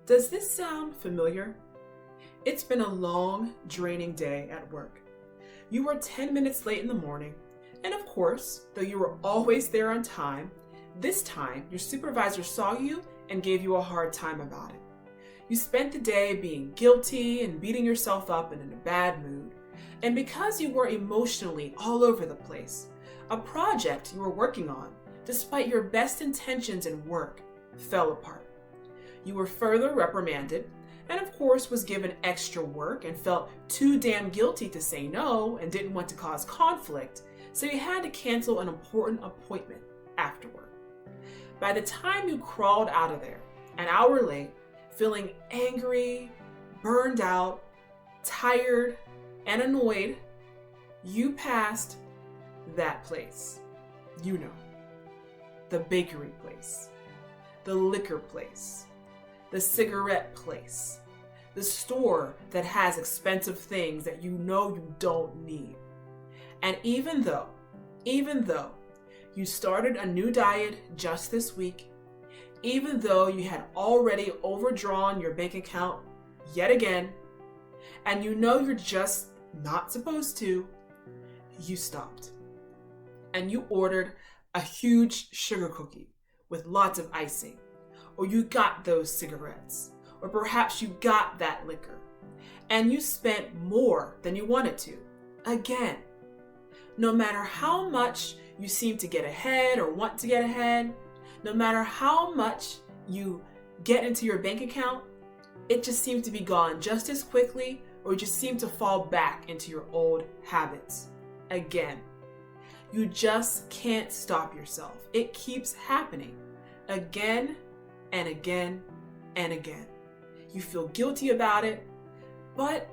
Does this sound familiar? It's been a long, draining day at work. You were 10 minutes late in the morning, and of course, though you were always there on time, this time your supervisor saw you and gave you a hard time about it. You spent the day being guilty and beating yourself up and in a bad mood. And because you were emotionally all over the place, a project you were working on, despite your best intentions in work, fell apart. You were further reprimanded, and of course was given extra work and felt too damn guilty to say no and didn't want to cause conflict, so you had to cancel an important appointment afterward. By the time you crawled out of there, an hour late, feeling angry, burned out, tired, and annoyed, you passed that place. You know, the bakery place, the liquor place, the cigarette place, the store that has expensive things that you know you don't need. And even though you started a new diet just this week, even though you had already overdrawn your bank account yet again, and you know you're just not supposed to, you stopped. And you ordered a huge sugar cookie with lots of icing. Or you got those cigarettes, or perhaps you got that liquor, and you spent more than you wanted to. Again, no matter how much you seem to get ahead or want to get ahead, no matter how much you get into your bank account, it just seems to be gone just as quickly, or you just seem to fall back into your old habits. Again, you just can't stop yourself. It keeps happening again and again and again. You feel guilty about it, but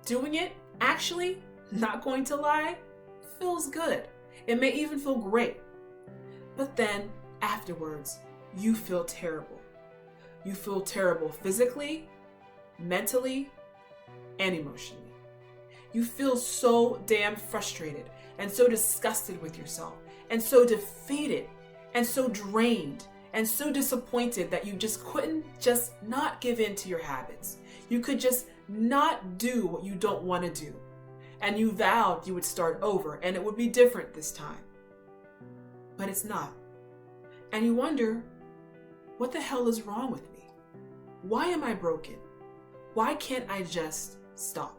doing it, actually, not going to lie, feels good. It may even feel great. But then afterwards, you feel terrible. You feel terrible physically, mentally, and emotionally. You feel so damn frustrated and so disgusted with yourself and so defeated and so drained and so disappointed that you just couldn't just not give in to your habits. You could just not do what you don't want to do. And you vowed you would start over and it would be different this time. But it's not. And you wonder, what the hell is wrong with me? Why am I broken? Why can't I just stop?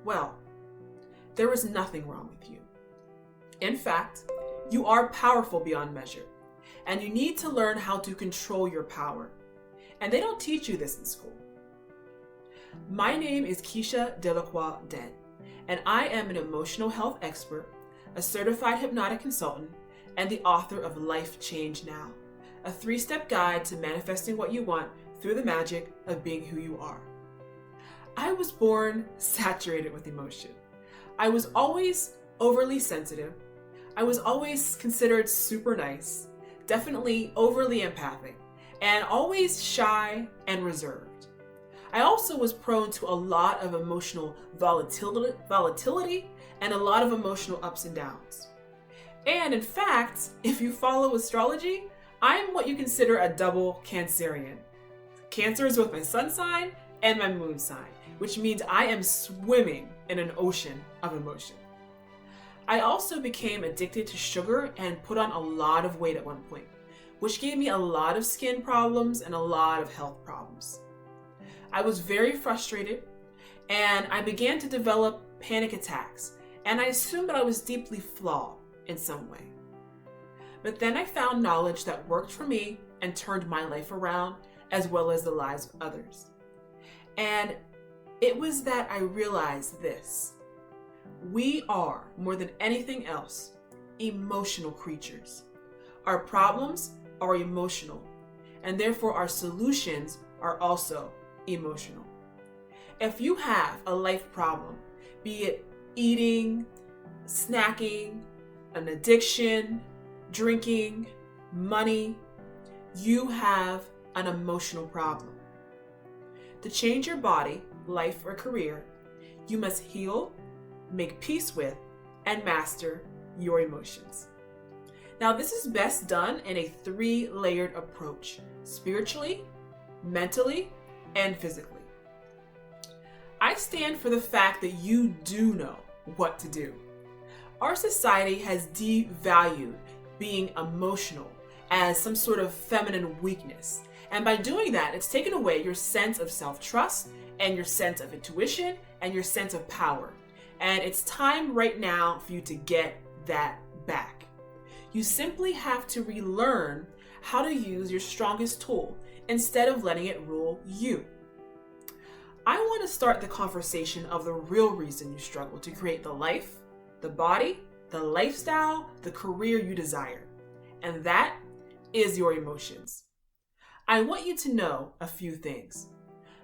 Well, there is nothing wrong with you. In fact, you are powerful beyond measure. And you need to learn how to control your power. And they don't teach you this in school. My name is Keisha Delacroix Dent, and I am an emotional health expert, a certified hypnotic consultant, and the author of Life Change Now, a 3-step guide to manifesting what you want through the magic of being who you are. I was born saturated with emotion. I was always overly sensitive. I was always considered super nice, definitely overly empathic, and always shy and reserved. I also was prone to a lot of emotional volatility and a lot of emotional ups and downs. And in fact, if you follow astrology, I'm what you consider a double Cancerian. Cancer is both my sun sign and my moon sign, which means I am swimming in an ocean of emotion. I also became addicted to sugar and put on a lot of weight at one point, which gave me a lot of skin problems and a lot of health problems. I was very frustrated and I began to develop panic attacks, and I assumed that I was deeply flawed in some way. But then I found knowledge that worked for me and turned my life around, as well as the lives of others. And it was that I realized this. We are, more than anything else, emotional creatures. Our problems are emotional, and therefore our solutions are also emotional. If you have a life problem, be it eating, snacking, an addiction, drinking, money, you have an emotional problem. To change your body, life, or career, you must heal, make peace with, and master your emotions. Now, this is best done in a 3-layered approach: spiritually, mentally, and physically. I stand for the fact that you do know what to do. Our society has devalued being emotional as some sort of feminine weakness. And by doing that, it's taken away your sense of self-trust and your sense of intuition and your sense of power. And it's time right now for you to get that back. You simply have to relearn how to use your strongest tool instead of letting it rule you. I want to start the conversation of the real reason you struggle to create the life, the body, the lifestyle, the career you desire. And that is your emotions. I want you to know a few things.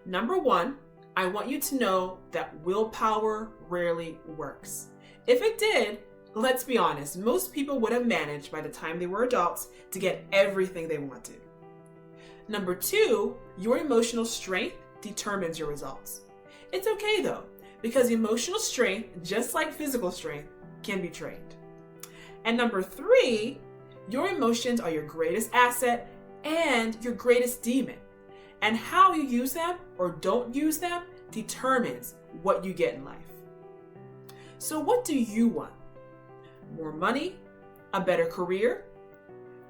Number one, I want you to know that willpower rarely works. If it did, let's be honest, most people would have managed by the time they were adults to get everything they wanted. Number two, your emotional strength determines your results. It's okay though, because emotional strength, just like physical strength, can be trained. And number three, your emotions are your greatest asset and your greatest demon. And how you use them or don't use them determines what you get in life. So what do you want? More money? A better career?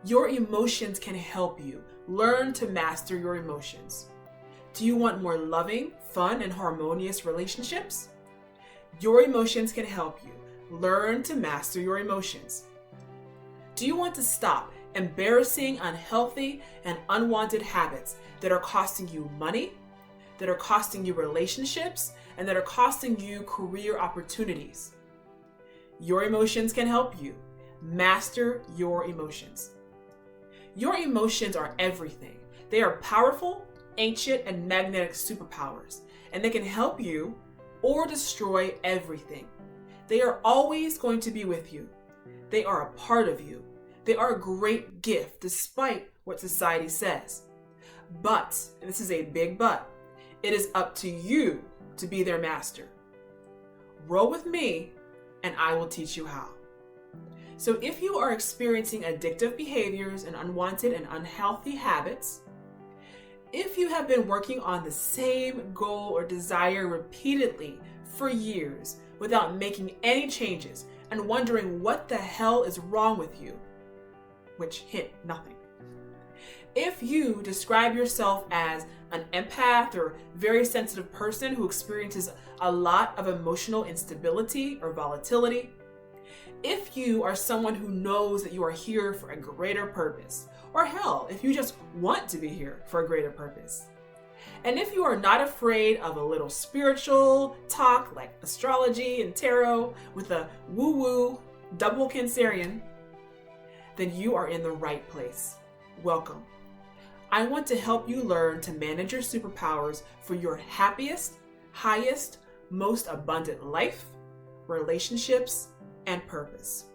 Your emotions can help you learn to master your emotions. Do you want more loving, fun, and harmonious relationships? Your emotions can help you learn to master your emotions. Do you want to stop embarrassing, unhealthy, and unwanted habits that are costing you money, that are costing you relationships, and that are costing you career opportunities? Your emotions can help you master your emotions. Your emotions are everything. They are powerful, ancient, and magnetic superpowers, and they can help you or destroy everything. They are always going to be with you. They are a part of you. They are a great gift despite what society says. But, and this is a big but, it is up to you to be their master. Roll with me and I will teach you how. So if you are experiencing addictive behaviors and unwanted and unhealthy habits, if you have been working on the same goal or desire repeatedly for years without making any changes and wondering what the hell is wrong with you, which hint nothing. If you describe yourself as an empath or very sensitive person who experiences a lot of emotional instability or volatility, if you are someone who knows that you are here for a greater purpose, or hell, if you just want to be here for a greater purpose, and if you are not afraid of a little spiritual talk like astrology and tarot with a woo-woo double Cancerian, then you are in the right place. Welcome. I want to help you learn to manage your superpowers for your happiest, highest, most abundant life, relationships, and purpose.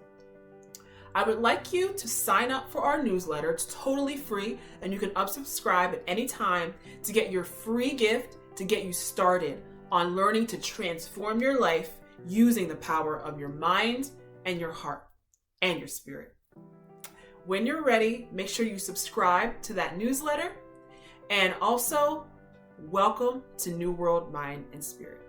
I would like you to sign up for our newsletter. It's totally free, and you can unsubscribe at any time to get your free gift to get you started on learning to transform your life using the power of your mind and your heart and your spirit. When you're ready, make sure you subscribe to that newsletter, and also welcome to New World Mind and Spirit.